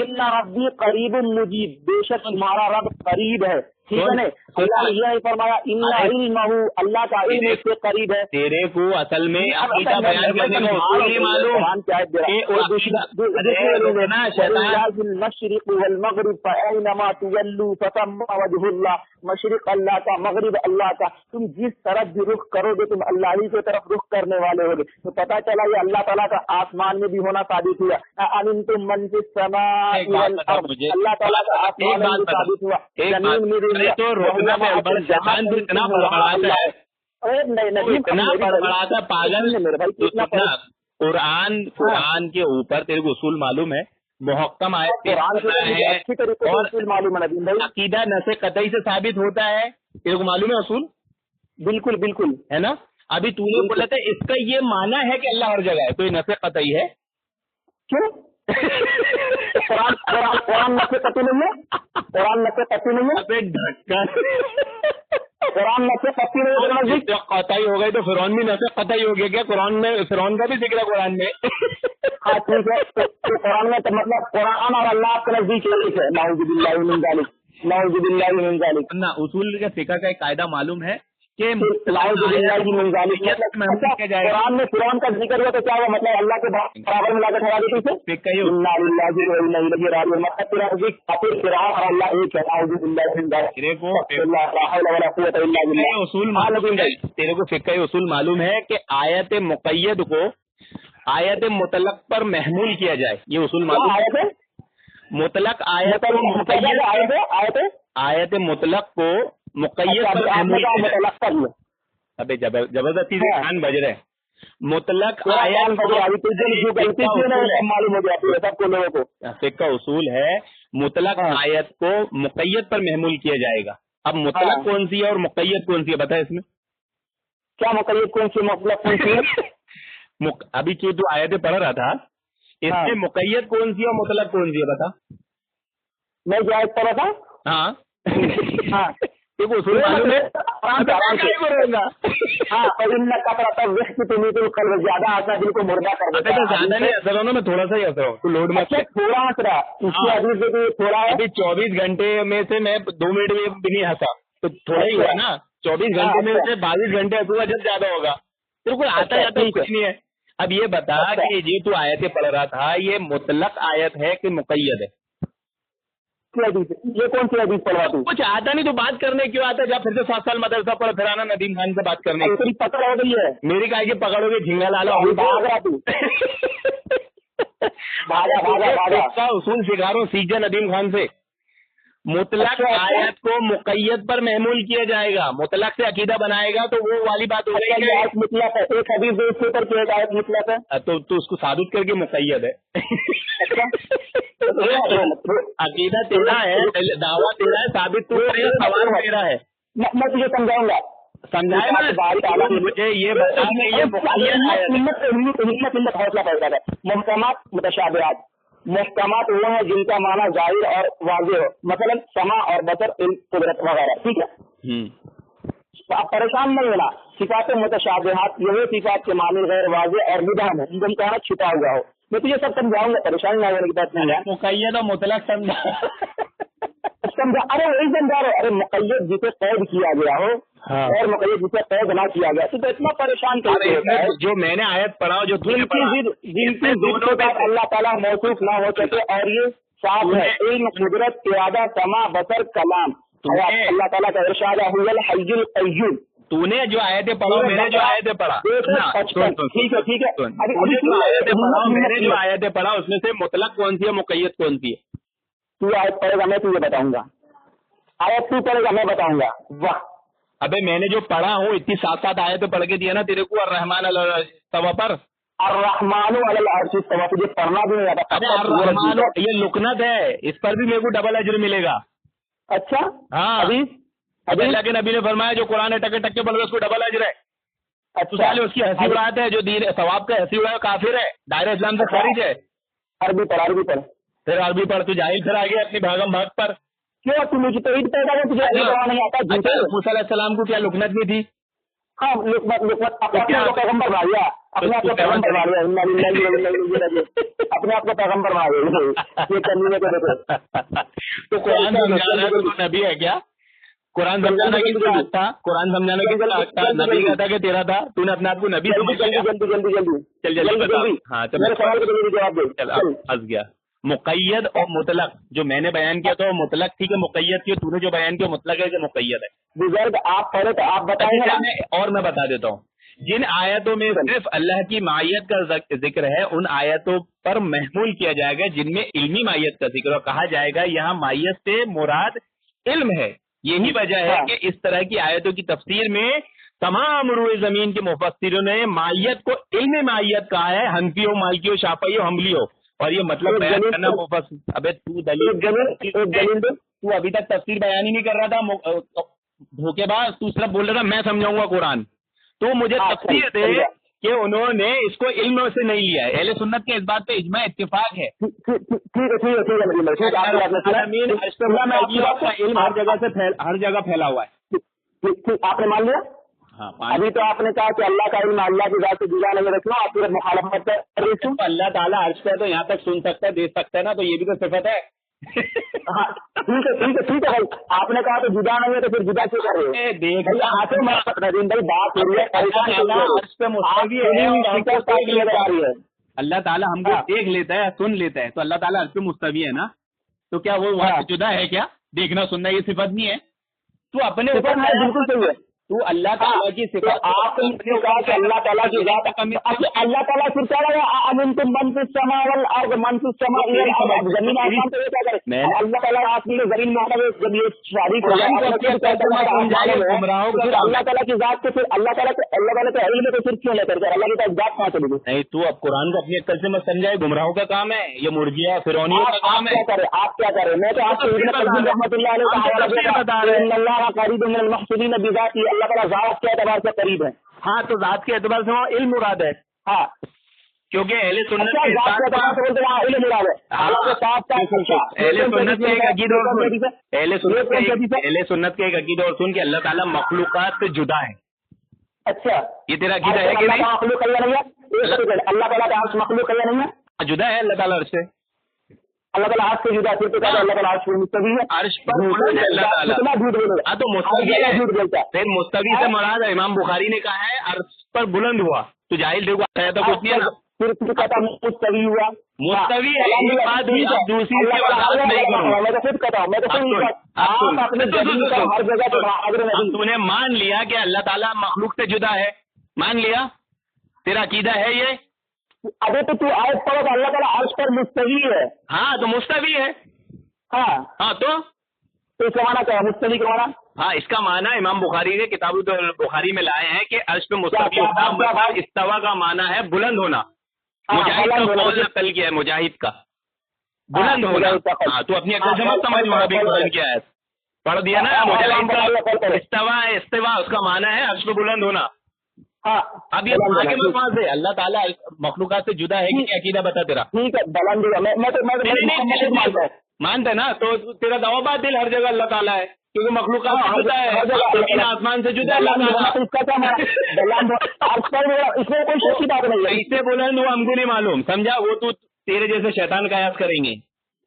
इन्ना रब्बी करीबुन मुजीब, बेशक तुम्हारा रब करीब है। ठीक है ना, अल्लाह ने यह फरमाया इन्ना इल्महु, अल्लाह का इल्म इसके करीब है। तेरे को असल में अकीदा बयान करने में मालूम मशरिक़ वल मग़रिब फ़अयनमा तुवल्लू फ़थम्मा वजहुल्लाह, मशरिक़ अल्लाह का, मग़रिब अल्लाह का, तुम जिस तरफ भी रुख करोगे तुम अल्लाह ही की तरफ रुख करने वाले होगे। तो पता चला ये अल्लाह ताला का आसमान में भी होना साबित हुआ। अमिनतुम मन फिस समाई वल अर्द, अल्लाह ताला का आसमान में भी साबित हुआ, जमीन में भी हुआ। तो रोकना में शैतान भी इतना बड़बड़ाता है, इतना बड़बड़ाता पागल मेरे भाई, कितना कुरान के ऊपर तेरे को उसूल मालूम है, मुहक्कम आयत अच्छी तरीके से उसूल मालूम है नदीम भाई, अकीदा नसे कतई से साबित होता है, तेरे को मालूम है उसूल? बिल्कुल बिल्कुल है ना। अभी तूने बोला था इसका ये माना है कि अल्लाह हर जगह है, तो ये नसे कतई है क्यों? कुरान नसे कतई नहीं है, कुरान नसे कतई नहीं है, कुरान नसे कतई नहीं है, कतई हो गई तो फिरौन भी नसे कतई हो गया क्या? कुरान में फिरौन का भी जिक्र है कुरान में। हाँ ठीक है, तो कुरान में तो मतलब कुरान और अल्लाह के नजदीक एक है। नाउजुबिल्लाहि मिन ज़ालिक, नाउजुबिल्लाहि मिन ज़ालिक। ना उसूल के फिक़ह का एक कायदा मालूम है कि नाउजुबिल्लाहि मिन ज़ालिक, कुरान में फिरौन का जिक्र हुआ तो क्या हुआ, मतलब अल्लाह के बराबर में लाकर ठहरा देते थे। इन्ना लिल्लाहि व इन्ना इलैहि राजिऊन, मतलब तेरा नजदीक काफिर फिरौन और अल्लाह एक है। नाउजुबिल्लाहि मिन ज़ालिक, तेरे को फिक़ह उसूल मालूम है कि आयत मुक़य्यद को आयत मुतलक पर महमूल किया जाए, ये उसूल मालूम है। मुतलक आयत आयत मुतलक को मुक़य्यद पर महमूल किया जाए। अबे जबरदस्ती से कान बज रहे। मुतलक आयत मालूम हो गया सबको लोगों को, फिक़ह उसूल है मुतलक आयत को मुक़य्यद पर महमूल किया जाएगा। अब मुतलक कौन सी है और मुक़य्यद कौन सी है बता इसमें? क्या मुक़य्यद कौन सी, मतलब कौन सी है? अभी जो तू आयतें पढ़ रहा था इसमें मुक़य्यद कौन सी है और मुतलक कौन सी है बता? मैं जो आयत पढ़ा था, हाँ हाँ देखो उसूल मालूम है, ज्यादा आता दिल को मुर्दा कर देता है। ज्यादा नहीं असर होना, मैं थोड़ा सा ही असर हो, तू लोड मत ले। थोड़ा हंस रहा, थोड़ा अभी 24 घंटे में से मैं 2 मिनट में भी नहीं हंसा तो थोड़ा ही हुआ ना। 24 घंटे में से 22 घंटे हंसूंगा जब ज्यादा होगा। बिल्कुल आता जाता कुछ नहीं है। अब ये बता कि ये तू आयतें पढ़ रहा था ये मुतलक आयत है कि मुक़य्यद है? ये कौन सी हदीस पढ़ा तू? कुछ आता नहीं तो बात करने क्यों आता? जब फिर से 7 साल मदरसा पढ़ फिर आना नदीम खान से बात करने की। पकड़ हो गई है मेरी काय की पकड़ोगे झिंगा लाला भाग रहा तू। भागा उसूल सिखा रहा हूँ, सीख जा नदीम खान से। मुतलक आयत को मुक़य्यद पर महमूल किया जाएगा, मुतलक से अकीदा बनाएगा तो वो वाली बात हो जाएगी। मुतलक है, एक हदीस के ऊपर किया आयत मुतलक है तो उसको साबित करके मुक़य्यद है। अकीदा तेरा है, दावा तेरा है, साबित तू करेगा, सवाल तेरा है। मैं तुझे समझाऊंगा, समझाएगा मुझे ये बता ये हौसला पैदा है। मुहकमात मुतशाबिहात, मुहकमात वो है जिनका माना जाहिर और वाज़ेह हो, मतलब समा और बसर, कुदरत वगैरह, ठीक है। आप परेशान नहीं होना। सिफात मुतशाबिहात यही सिफात के मानी गैर वाज़ेह और मुबहम है, जिनका कहना छिपा हुआ हो। मैं तुझे सब समझाऊंगा, परेशान ना होने की बात नहीं है। मुक़य्यद और मुतलक समझा। अरे वही समझा रहे। अरे मुक़य्यद जिसे कैद किया गया हो और मुक़य्यद जिसे कैद ना किया गया, तो इतना परेशान करते होता है। जो मैंने आयत पढ़ा जो जिनकी दोनों का अल्लाह ताला मौसूफ ना हो सके, और ये साफ है इल्म, कुदरत, इरादा, समा, बसर, कलाम, अल्लाह ताला का इरशाद है हुवल हय्युल क़य्यूम। तूने जो आयतें पढ़ा, मैंने जो आयतें पढ़ा, ठीक है ठीक है। मैंने जो आयतें पढ़ा उसमें से मुतलक कौन सी है, मुक़य्यद कौन सी है? तू आयत पढ़ेगा मैं तुझे बताऊंगा, आयत तू पढ़ेगा मैं बताऊंगा। वाह, अबे मैंने जो पढ़ा हूँ इतनी 7 आयतें पढ़ के दिया ना तेरे को। अर्रहमान अलल इस्तवा पर, अर्रहमान अलल अर्श इस्तवा, तुझे पढ़ना भी नहीं आता। अर्रहमान ये लुकनत है, इस पर भी मेरे को डबल अजर मिलेगा। अच्छा हाँ, अभी अल्लाह के नबी ने फरमाया जो कुरान टके टके पढ़ रहे उसको डबल अजर है। अच्छा, उसकी हंसी उड़ाते है, जो दीन सवाब का हंसी उड़ाए काफिर है, दायरा इस्लाम से खारिज है। अरबी पढ़, अरबी पढ़, फिर अरबी पढ़, तू जाहिल फिर आ गया अपनी भागम भाग पर। क्यों तू मुझे तो ईद पैदा है, तुझे नहीं आता? मूसा अलैहिस्सलाम को क्या लुकनत नहीं थी? हाँ, लुकनत अपने आप को पैगम्बर बना दिया, अपने आप को पैगम्बर बना दिया, अपने आप को पैगम्बर बना दिया। ये करने को देखो, तो कुरान समझाना तो नबी है क्या? कुरान समझाना किसका हक था? कुरान समझाना किसका हक था? नबी का था कि तेरा था? तूने अपने आप को नबी समझ लिया? चल जल्दी बता। हाँ चल, मेरे सवाल का जल्दी जवाब दो। चल अब फंस गया। मुक़य्यद और मुतलक जो मैंने बयान किया था वो मुतलक थी कि मुक़य्यद थी? तूने जो बयान किया मुतलक है कि मुक़य्यद है? बुजुर्ग आप पहले तो आप बताएंगे। और मैं बता देता हूँ, जिन आयतों में सिर्फ अल्लाह की मायत का जिक्र है उन आयतों पर महमूल किया जाएगा जिनमें इल्मी मायत का जिक्र, और कहा जाएगा यहाँ मायत से मुराद इल्म है। यही वजह है कि इस तरह की आयतों की तफसीर में तमाम रूए जमीन के मुफस्सिरों ने मायत को इल्म मायत कहा है, हनफी हो, मालिकी हो, शाफई हो, हम्बली हो, और ये मतलब बयान करना मुफस्सिर। अबे तू दलील, तू अभी तक तफसीर बयान ही नहीं कर रहा था, धोखेबाज। तू सिर्फ बोल रहा था मैं समझाऊंगा कुरान। तो मुझे तफसीर दे कि उन्होंने इसको इल्म से नहीं लिया है। अहले सुन्नत के इस बात पे इज्मा इत्तिफाक है। इल्म हर जगह फैला हुआ है। आपने मान लिया? हाँ, अभी तो आपने कहा कि अल्लाह का इल्म अल्लाह की जात से जुदा नहीं रखना, आप पूरे मुखालफत कर रही थी। अल्लाह ताला अर्श पे तो यहाँ तक सुन सकता है, देख सकता है ना, तो ये भी तो सिफत है। हाँ ठीक है। आपने कहा तो जुदा नहीं है, तो फिर जुदा क्यों कर रहे हो? देख नदीम भाई बात हो रही है, अर्श पे मुस्तवी है। अल्लाह ताला हमको देख लेता है, सुन लेता है, तो अल्लाह ताला अर्श पे मुस्तवी है ना, तो क्या वो वहाँ से जुदा है क्या? देखना सुनना ये सिफत नहीं है? तू अपने ऊपर बिल्कुल सही है। तू अल्लाह ताला की सिफत, आपने कहा कि अल्लाह ताला की जात, अल्लाह ताला फिर क्या लगा अमिनतुम मन फिस समावल और मन फिस समा, जमीन आसमान तो ये क्या करे? अल्लाह ताला आसमान में जमीन में जब ये शादी कर अल्लाह ताला की जात को, फिर अल्लाह ताला को इल्म को फिर क्यों लेकर के अल्लाह की जात कहाँ चली गई? नहीं, तू अब कुरान को अपनी अक्ल से मत समझाए, गुमराहों का काम है ये, मुर्जिया फिरौनियों का काम है। आप क्या करें? मैं तो आपको रहमतुल्लाह अलैह का हवाला दे रहा हूं। अल्लाह ताला जात के एतबार से करीब है। हाँ, तो जात के एतबार से वहाँ इल्म मुराद है। हाँ, क्योंकि अहले सुन्नत के इल्म मुराद है। अहले सुन्नत के एक अकीदा और सुन, अहले सुन्नत के एक अकीदा और सुन कि अल्लाह ताला मखलूकात से जुदा है। अच्छा, ये तेरा अकीदा है कि नहीं? मखलूक करिए नहीं है, अल्लाह ताला का अर्श मखलूक करिए नहीं है, जुदा है अल्लाह ताला अर्श से। अल्लाह ताला अर्श से जुदा, फिर तो कहते अल्लाह ताला अर्श पे मुस्तवी है। अर्श पर अल्लाह ताला कितना झूठ बोलेगा? हाँ, तो मुस्तवी है, झूठ बोलता है। फिर मुस्तवी से मुराद है, इमाम बुखारी ने कहा है अर्श पर बुलंद हुआ। तो जाहिल देखो तो कुछ नहीं है ना, फिर कहता मुस्तवी हुआ, मुस्तवी है, एक बात हुई। अब दूसरी से वजाहत नहीं करूँ, मैं तो खुद कहता हूँ, मैं तो हर जगह तूने मान लिया कि अल्लाह ताला मखलूक से जुदा है, मान लिया, तेरा अकीदा है ये। अरे तो तू आयत पढ़ो तो अल्लाह ताला अर्श पर मुस्तवी है। हाँ, तो मुस्तवी है। हाँ तो इसका माना क्या है? मुस्तवी का माना? हाँ, इसका माना इमाम बुखारी के किताब बुखारी में लाए हैं कि अर्श पे मुस्तवी होना, मतलब इस्तवा का माना है बुलंद होना। मुजाहिद का कौल नकल किया है, मुजाहिद का बुलंद होना। हाँ, तू अपनी अकल से मत समझ, वहाँ भी बुलंद किया है, पढ़ दिया ना। मुजाहिद का इस्तवा उसका माना है अर्श पे बुलंद होना। हाँ, अब ये आगे में कहाँ से अल्लाह ताला मखलूकात से जुदा है कि अकीदा बता तेरा? ठीक है, बुलंद मैं मानते है ना, तो तेरा दावा बातिल। हर जगह अल्लाह ताला है क्योंकि मखलूकात से जुदा है, जमीन आसमान से जुदा है अल्लाह ताला। इसका क्या माना? इसमें कोई शक की बात नहीं है। इससे बुलंद वो हमको नहीं मालूम, समझा? वो तू तेरे जैसे शैतान कयास करेंगे,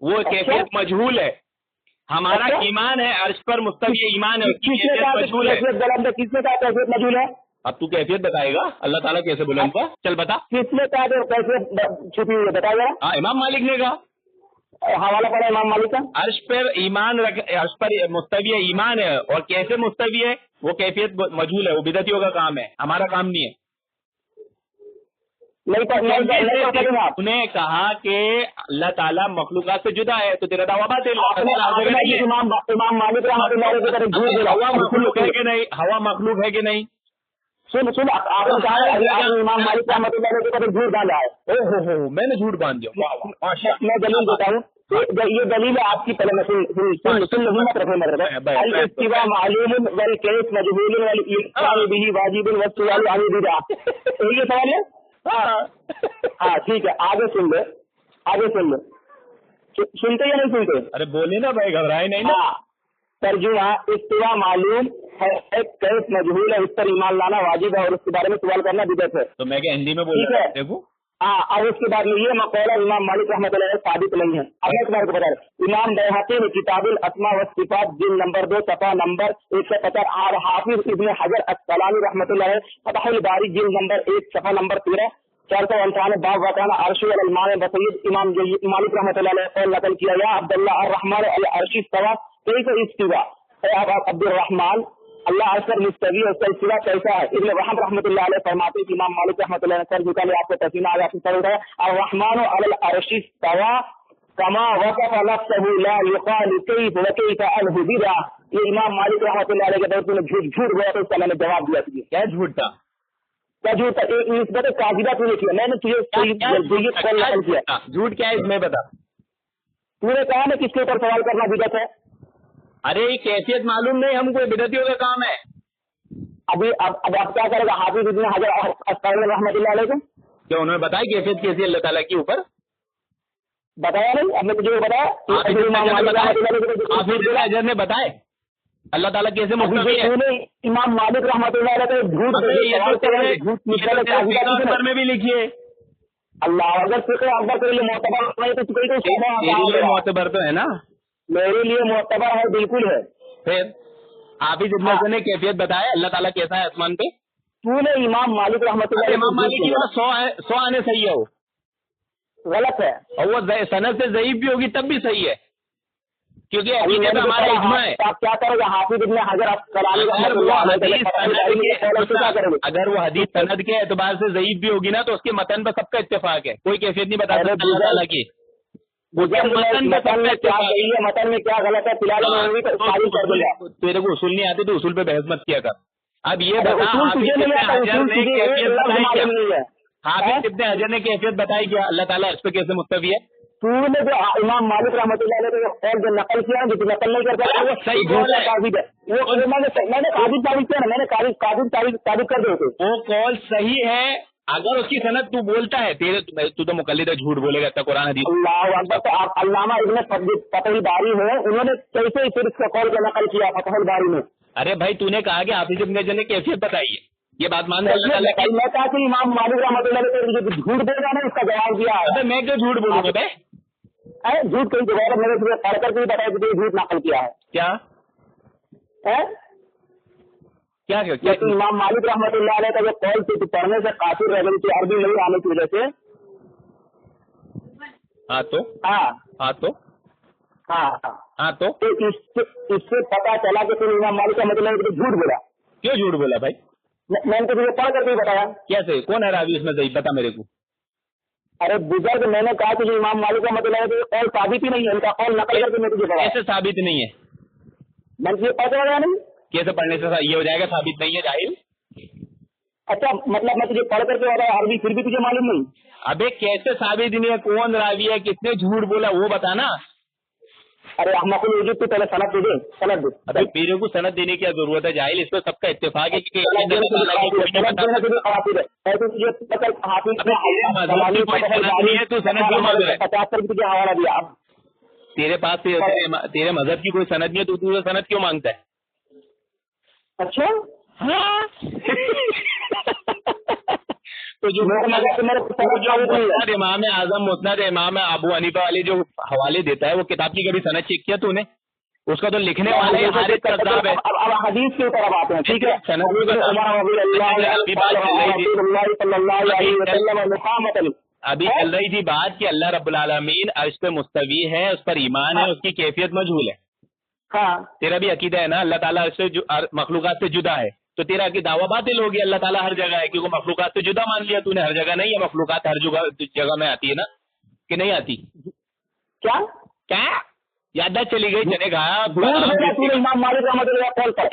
वो कैफियत मजहूल है। हमारा ईमान है अर्श पर मुस्तवी, ईमान है, मजहूल है। किसने कहा कैफियत मजहूल है? अब तू कैफियत बताएगा अल्लाह ताला कैसे बुलंद का? चल बता, किसने कहा कैफियत छुपी हुई है? बताया। हाँ, इमाम मालिक ने कहा, हवाला पड़ा इमाम मालिक का। अर्श पर ईमान अर्श पर मुस्तवी है, ईमान है, और कैसे मुस्तवी है वो कैफियत मजहूल है, वो बिदतियों का काम है, हमारा काम नहीं है। उन्हें कहा कि अल्लाह ताला मखलूकात से जुदा है, तो तेरा दावा बातिल। इमाम मालिक हवा मखलूक है कि नहीं? हवा मखलूक है कि नहीं? सुन आपने कहा इमाम मालिक का झूठ बांधा है। ओहो, मैंने झूठ बांध दिया। मैं दलील देता हूँ, ये दलील है आपकी। पहले ये सवाल है। हाँ ठीक है, आगे सुन ले, सुनते या नहीं सुनते? अरे बोले ना भाई, घबराए नहीं ना। तर्जुमा इस्तिवा मालूम है, कैफ मजहूल है, इस पर ईमान लाना वाजिब है और उसके बारे में सवाल करना बिदअत है। तो मैं क्या हिंदी में बोल रहा हूँ? देखो हाँ, और उसके बाद ये मकौला इमाम मालिक रहमतुल्लाह अलैह साबित नहीं है। अब मैं तुम्हारे को बता रहा हूँ, इमाम बैहक़ी ने किताबुल अस्मा व सिफ़ात जिल्द नंबर 2 सफ़ा नंबर 150 और हाफिज इब्न हजर अस्क़लानी रहमतुल्लाह अलैह फ़तहुल बारी जिल्द नंबर 1 सफ़ा नंबर 13 458 बाब वकाना अर्श अल इमाम बसईद इमाम मालिक रहमतुल्लाह अलैह और नकल किया या अब्दुल्लाह अर्रहमान अल अर्श इस्तवा कैसे इस्तिवा अब्दुर रहमान अल्लाह अर्श पर मुस्तवी है, उसका इस्तिवा कैसा है। इब्न वहब रहमतुल्लाह अलैह फरमाते हैं कि इमाम मालिक रहमतुल्लाह अलैह सर झुका ले आपको पसीना आ जाता है। और रहमान अलल अर्श इस्तवा कमा वक़फ़ नफ्सहु ला युक़ाल कैफ व कैफ अलहु बिदा। ये इमाम मालिक रहमतुल्लाह अलैह के दौर में झूठ बोला तो उसका मैंने जवाब दिया तुझे। क्या झूठ था? क्या झूठ था? एक निस्बत काजिबा तूने किया, मैंने तुझे कॉल नकल किया। झूठ क्या है इसमें बता। तूने कहा ना किसके ऊपर सवाल करना बिदअत है। अरे ये कैफियत मालूम नहीं हमको, बिदअतियों का काम है। अभी अब आप क्या करेगा हाफिज इब्न हजर अस्क़लानी रहमतुल्लाह अलैह को? क्या उन्होंने बताया कैफियत कैसी है अल्लाह ताला के ऊपर? बताया नहीं, अब मैं तुझे बताया हाफिज इब्न हजर ने बताए अल्लाह ताला कैसे मुस्तवी है। इमाम मालिक रहमतुल्लाह अलैह को झूठ में भी लिखिए। अल्लाह अगर फिक्र अकबर तेरे लिए मोतबर नहीं तो तेरे लिए मोतबर तो है ना, मेरे लिए मोतबर है, बिल्कुल है। फिर हाफिज इब्न हजर ने कैफियत बताया अल्लाह ताला कैसा है आसमान पे। तूने इमाम मालिक रहमतुल्लाह अलैह इमाम मालिक की बात 100 आने सही है, वो गलत है और वो सनद से ज़ईफ भी होगी तब भी सही है, क्योंकि अकीदत हमारा इज्मा है। आप क्या करोगे हाफिज इब्न हजर अस्क़लानी अगर वो हदीस सनद के एतबार से ज़ईफ भी होगी ना तो उसके मतन पर सबका इत्तेफाक है, कोई कैफियत नहीं बता सकता अल्लाह ताला की। मतन में क्या सही है, मतन में क्या गलत है, फिलहाल कर दूंगा। तेरे को उसूल नहीं आते तो उसूल पे बहस मत किया कर। अब ये बता हाफिज इब्न हजर ने कैफियत बताई क्या अल्लाह ताला अर्श पे कैसे मुस्तवी है। तूने जो इमाम मालिक रहमतुल्लाह अलैह को जो नकल किया जो नकल नहीं करता वो सही बोल है। वो मैंने काबिज तारीफ किया ना, मैंने काबिज तारीफ कर दिए थे। वो कॉल सही है अगर उसकी सनद तू बोलता है। तू तो मुकल्लिद है, झूठ बोलेगा इतना कुरान हदीस। अल्लाह अकबर। तो आप अल्लामा इब्न फ़तहुल बारी है, उन्होंने कैसे फिर इसका कॉल का नकल किया फ़तहुल बारी में। अरे भाई तूने कहा कि हाफिज इब्न हजर ने कैफियत बताई है, ये बात मान मैं कहा कि इमाम मालिक रहमतुल्लाह अलैह झूठ देगा ना, उसका जवाब दिया। अबे मैं क्यों झूठ बोलूंगा बे? झूठ कहीं जवाब मैंने तुझे पढ़ करके भी बताया कि झूठ नकल किया है। क्या है क्या लेकिन इमाम मालिक रहमतुल्लाह अलैह का जो कॉल थी पढ़ने से काफिर रह गई थी अरबी नहीं आने की वजह से। हाँ तो इससे पता चला कि तुम इमाम मालिक रहमतुल्लाह अलैह झूठ बोला। क्यों झूठ बोला भाई? मैंने तो तुझे पढ़ करके बताया। कैसे? कौन है रावी उसमें सही बता मेरे को। अरे बुजुर्ग मैंने कहा कि जो इमाम मालिक रहमतुल्लाह अलैह का कॉल साबित ही नहीं है, उनका कॉल नकल करके मैं तुझे बताया। कैसे साबित नहीं है? मैंने तुझे पता लगा नहीं कैसे पढ़ने से ये हो जाएगा साबित नहीं है जाहिल। अच्छा मतलब मैं तुझे पढ़ करके बताया अरबी फिर भी तुझे मालूम नहीं। अबे कैसे साबित नहीं है? कौन रावी है, किसने झूठ बोला वो बताना। अरे अहमकुल वजूद तो पहले सनद दे सनद दे। अबे मेरे को सनद देने की जरूरत है जाहिल, इस पर सबका इत्तेफाक है कि तू सनद क्यों मांग रहा है? 50 रुपये तुझे हवाला दिया। अब तेरे पास तेरे मजहब की कोई सनद नहीं है, तू सनद क्यों मांगता है? अच्छा हाँ तो जो इमाम आजम मुस्नद इमाम अबू हनीफा वाले जो हवाले देता है वो किताब की कभी सनद चेक किया तूने? उसका तो लिखने वाले हारिस कज़्ज़ाब है। अब हदीस के ऊपर आते हैं, ठीक है। अभी चल रही थी बात कि अल्लाह रब्बुल आलमीन अर्श पे मुस्तवी है, उस पर ईमान है, उसकी कैफियत मजहूल है। हाँ तेरा भी अकीदा है ना अल्लाह ताला अर्श से मखलूकात से जुदा है, तो तेरा की दावा बातिल हो गया। अल्लाह ताला हर जगह है क्योंकि मखलूकात से जुदा मान लिया तूने। हर जगह नहीं है, मखलूकात हर जगह में आती है ना कि नहीं आती? क्या क्या याददाश्त चली गई? चले कहा इमाम मालिक रहमतुल्लाह कॉल पर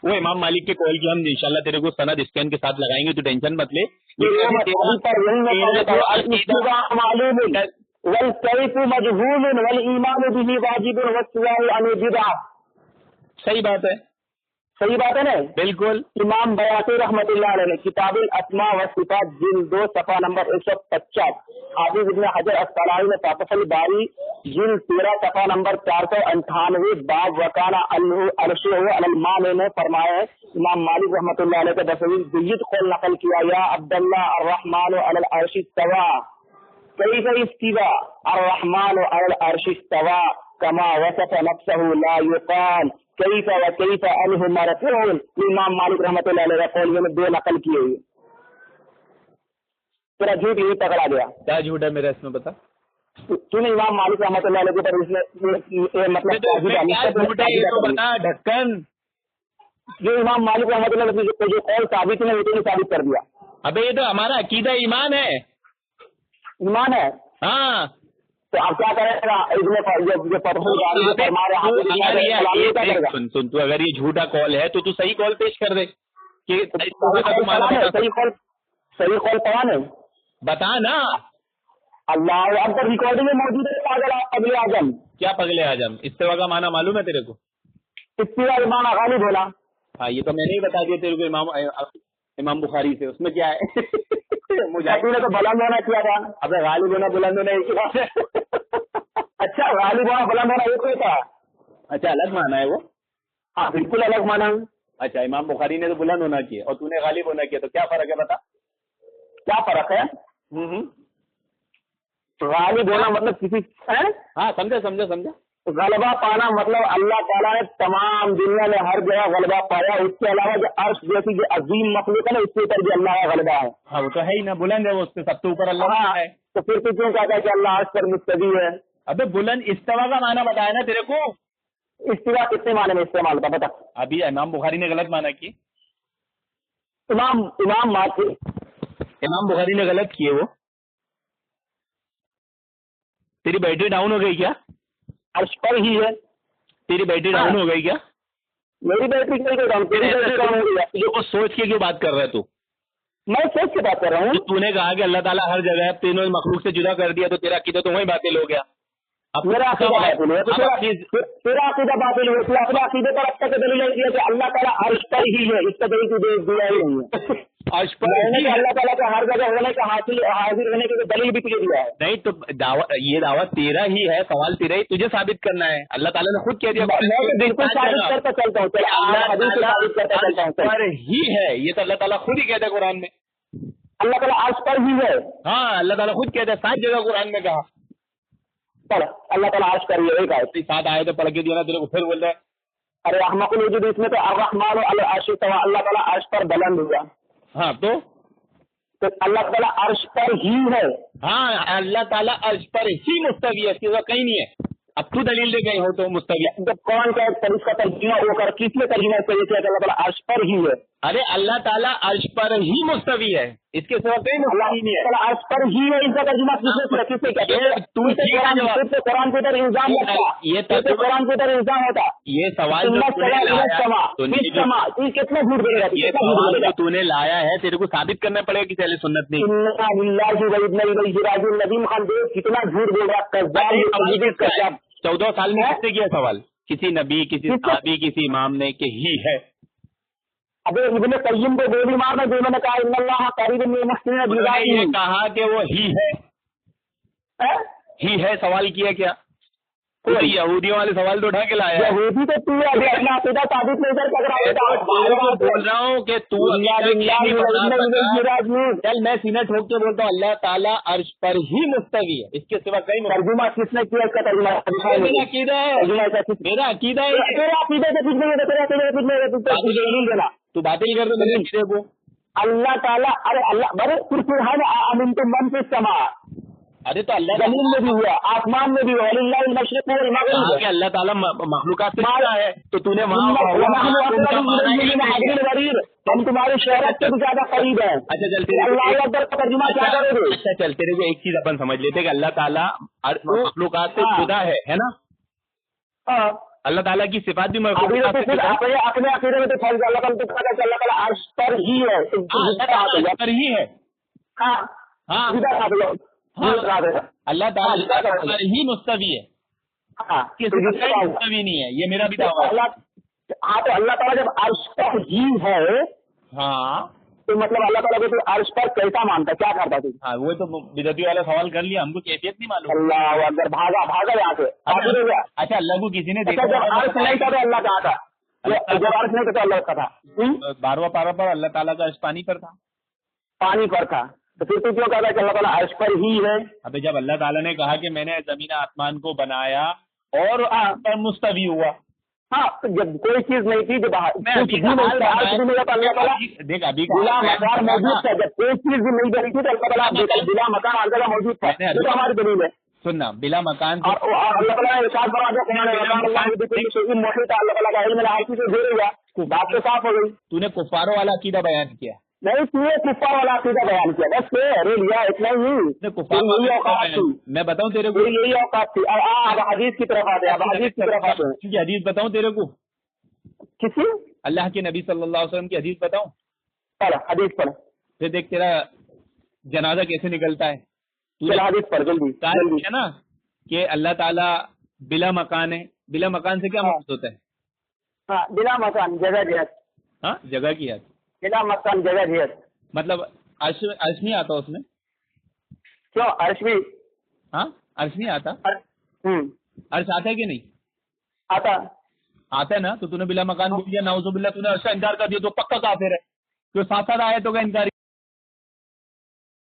वो इमाम मालिक के कॉल की हम इंशाल्लाह तेरे को सनद स्कैन के साथ लगाएंगे, तो टेंशन मत ले। सही बात है, صحیح بات ہے نا؟ بالکل. امام بیاتی رحمتullah علیہ نے کتاب الاسماء و صفات جلد 2 صفحہ نمبر 150، حافظ ابن حجر اسقلانی نے فتح الباری جلد 13 صفحہ نمبر 498 باب وکانا عرشہ علی الماء میں فرمایا ہے. امام مالک رحمتullah علیہ کا بصویر جید قول نقل کیا، یا عبداللہ الرحمن علی العرش استوى، کیف استوى الرحمن علی العرش استوى کما وصف نفسه لا يقال کیف و کیف عنہ مرفوع. امام مالک رحمۃ اللہ علیہ قول میں 2 نقل کیے ہوئے. تیرا جھوٹ یہی پکڑا گیا. کیا جھوٹ ہے میرا اس میں بتا؟ تو نے امام مالک رحمۃ اللہ علیہ کے اوپر مطلب بتا ڈھکن. جو امام مالک رحمۃ اللہ علیہ کو جو قول ثابت ہے وہ تو ثابت کر دیا. ابے یہ تو ہمارا عقیدہ ایمان ہے. ایمان ہے. ہاں تو آپ کیا کرے گا؟ سن تو اگر یہ جھوٹا کال ہے تو صحیح کال پیش کر دے کہ صحیح کال کون ہے بتا نا. اللہ اب تک ریکارڈنگ میں موجود ہے. پاگل پگلے اعظم. کیا پگلے اعظم؟ استوا کا معنی معلوم ہے تیرے کو؟ استوا امام غالب بولا. ہاں یہ تو میں نہیں بتا دیا تیرے کو امام بخاری سے. اس میں کیا ہے؟ مجاہد نے تو بلند ہونا کیا تھا. اب غالب ہونا بلند ہونا ایک بات ہے. اچھا غالب ہونا بلند ہونا ایک ہوتا. اچھا الگ مانا ہے وہ. ہاں بالکل الگ مانا. اچھا امام بخاری نے تو بلند ہونا کیا اور تو نے غالب ہونا کیا، تو کیا فرق ہے بتا؟ کیا فرق ہے؟ غالب ہونا مطلب کسی ہاں سمجھا غلبہ پانا مطلب اللہ تعالیٰ نے تمام دنیا میں ہر جگہ غلبہ پایا. اس کے علاوہ جو عرش جیسی جو عظیم مخلوق ہے نا اس کے اوپر بھی اللہ کا غلبہ ہے. ہاں وہ تو ہے ہی نا، بلند ہے وہ، اس سے سب سے اوپر اللہ ہے. تو پھر تو کیوں کہتا ہے کہ اللہ عرش پر مستوی ہے؟ ابے بلند استوا کا معنی بتایا نا تیرے کو. استوا کتنے معنی میں استعمال ہوتا بتا. ابھی امام بخاری نے غلط مانا کی. امام بخاری نے غلط کیے. وہ تیری بیٹری ڈاؤن ہو گئی کیا؟ عرش پر ہی ہے. تیری بیٹری ڈاؤن ہو گئی کیا؟ میری بیٹری کیوں ڈاؤن؟ تیری بیٹری ڈاؤن ہو گئی. وہ سوچ کے کیوں بات کر رہا ہے تو؟ میں سوچ کے بات کر رہا ہوں. تو نے کہا کہ اللہ تعالیٰ ہر جگہ ہے، تینوں مخلوق سے جدا کر دیا، تو تیرا عقیدہ تو وہی باطل ہو گیا. اب میرا عقیدہ باطل ہے. تیرا عقیدہ باطل ہے. تو اپنے عقیدے پر اب تک دلیل دیا کہ اللہ تعالیٰ عرش پر ہی ہے. اس کا دلیل تو دیا ہی نہیں ہے. عرش پر اللہ تعالیٰ کا ہر جگہ ہونے کا حاضر ہونے کی دلیل بھی تجھے دیا ہے. نہیں تو یہ دعوت تیرا ہی ہے، سوال تیرا ہی، تجھے ثابت کرنا ہے. اللہ تعالیٰ نے خود کہہ دیا میں بالکل ثابت کرتا چلتا ہوں. پر ہی ہے، یہ تو اللہ تعالیٰ خود ہی کہتا ہے قرآن میں. اللہ تعالیٰ عرش پر ہی ہے. ہاں اللہ تعالیٰ خود کہتا ہے، 7 جگہ قرآن میں کہا. پڑھ اللہ تعالیٰ عرش پر ہی ہے. 7 آئے تو پڑھ کے دیا نا تیرے کو، پھر بول رہا ہے ارے احمق الوجود. اس میں تو الرحمن علی العرش استوى، اللہ تعالیٰ عرش پر بلند ہوا. ہاں تو اللہ تعالیٰ عرش پر ہی ہے. ہاں اللہ تعالیٰ عرش پر ہی مستوی ہے، اس کے سوا کہیں نہیں ہے. اب تو دلیل دے گئے ہو تو مستوی. جب قرآن کا اس کا ترجمہ وہ کر کس نے ترجمہ کیا کہ اللہ تعالیٰ عرش پر ہی ہے؟ ارے اللہ تعالیٰ عرش پر ہی مستوی ہے، اس کے سوا کہیں مستوی نہیں ہے. اللہ عرش پر ہی ہے، ان کا ترجمہ کس نے کیا؟ قرآن کے ادھر الزام ہوتا، یہ قرآن کے ادھر الزام ہوتا. یہ سوال کتنا جھوٹ بولے گا؟ یہ سوال جو تو نے لایا ہے تیرے کو ثابت کرنا پڑے گا کہ اہل سنت نہیں. ندیم خان دیکھ کتنا جھوٹ بول رہا ہے. 14 سال میں کس نے کیا سوال؟ کسی نبی، کسی صحابی، کسی امام نے کہ ہی ہے. ابھی ابن قیم کو گولی مارنا جو انہوں نے کہا ان اللہ قریب من المحسنین، یہ کہا کہ وہ ہی ہے سوال کیا کیا؟ یہودیوں والے سوال تو اٹھا کے لایا ہے. یہودی تو تو ابھی اپنا عقیدہ ثابت نہیں کر سک رہا. بول رہا ہوں کہ تو چل میں سینہ ٹھوک کے بولتا ہوں اللہ تعالیٰ عرش پر ہی مستوی ہے، اس کے سوا کہیں. ترجمہ کس نے کیا اس کا ترجمہ؟ میرا عقیدہ ہے، میرا عقیدہ ہے. تیرا عقیدے سے کچھ نہیں دینا. تو باطل کر دو میرے عقیدے کو. اللہ تعالیٰ ارے اللہ بڑے سبحان امنتم من فی السماء. ارے تو اللہ زمین میں بھی ہوا، آسمان میں بھی ہوا. للہ المشرق والمغرب. اللہ تعالیٰ مخلوقات سے مالا ہے تو تو نے وہاں ہم تمہاری شہرت سے بھی زیادہ قریب ہیں. اچھا چلتے اللہ اکبر کا ترجمہ کیا کرے گے؟ اچھا چلتے رہے ایک چیز اپن سمجھ لیتے کہ اللہ تعالیٰ مخلوقات سے جدا ہے نا. اللہ تعالیٰ کی صفات بھی اپنے عقیدے میں تو فرض اللہ تعالیٰ عرش پر ہی ہے. پر ہی ہے. ہاں اللہ تعالیٰ ہی مستوی ہے، مستوی نہیں ہے. یہ میرا بھی دعویٰ ہے. हाँ तो अल्लाह ताला जब अर्श पर ही है हाँ तो मतलब अल्लाह ताला को तो अर्श पर कैसा मानता, क्या करता तू? हाँ, वो तो बिदती वाला सवाल कर लिया, हमको कैफियत नहीं मालूम। अल्लाह अकबर, भागा भागा यहाँ से, आखिर हो गया। अच्छा, अल्लाह को किसी ने अच्छा, देखा जब अर्श नहीं था तो अल्लाह कहाँ था? जब अर्श नहीं था तो अल्लाह का था? 12वां पारा पर अल्लाह ताला का अर्श पानी पर था। पानी पर था, तो फिर तू क्यों कहता है कि अल्लाह ताला अर्श पर ही है? अबे जब अल्लाह ताला ने कहा कि मैंने जमीन आसमान को बनाया और अर्श पर मुस्तवी हुआ, हाँ, तो जब कोई चीज नहीं थी, जब मैं कुछ अभी भी नहीं था, अर्श भी नहीं था, अल्लाह ताला देख अभी बिला मकान मौजूद था। जब कोई चीज भी नहीं बनी थी तो अल्लाह ताला बिला मकान हर जगह मौजूद था। ये तो हमारी दलील है। सुनना, बिला मकान और अल्लाह ताला ने इरशाद फरमा दिया, कुरान में अल्लाह ने बिल्कुल सही मोहित है, अल्लाह ताला का इल्म है, हर चीज से जुड़ गया, बात तो साफ हो गई। तूने कुफारों वाला अकीदा बयान किया, नहीं, तूने कुफार वाला अकीदा बयान किया, बस ये अरे लिया इतना ही। तूने कुफार यही वाला औकात अकीदा थी, बयान- मैं बताऊं तेरे को, यही औकात थी। अब हदीस की तरफ आते हैं, अब हदीस की तरफ आते हैं। की हदीस बताऊं तेरे को, किसी अल्लाह के नबी सल्लल्लाहु अलैहि वसल्लम की हदीस बताऊं, पढ़, हदीस पढ़, फिर देख तेरा जनाजा कैसे निकलता है। चल हदीस पढ़ जल्दी कहा जल्दी। है ना कि अल्लाह ताला बिला मकान है, बिला मकान से क्या हाँ। मकसद होता है? हाँ, बिना मकान जगह जिहत, हाँ, जगह की याद, बिना मकान जगह जिहत। मतलब अर्श नहीं आता उसमें? क्यों अर्श भी? हाँ, अर्श नहीं आता? हम्म, अर्श आता है कि नहीं आता। आता है ना? तो तूने बिला मकान बोल दिया, नाउजुबिल्लाह, तूने अर्श का इनकार कर दिया तो पक्का काफिर है। तो साथ साथ आयतों का इनकार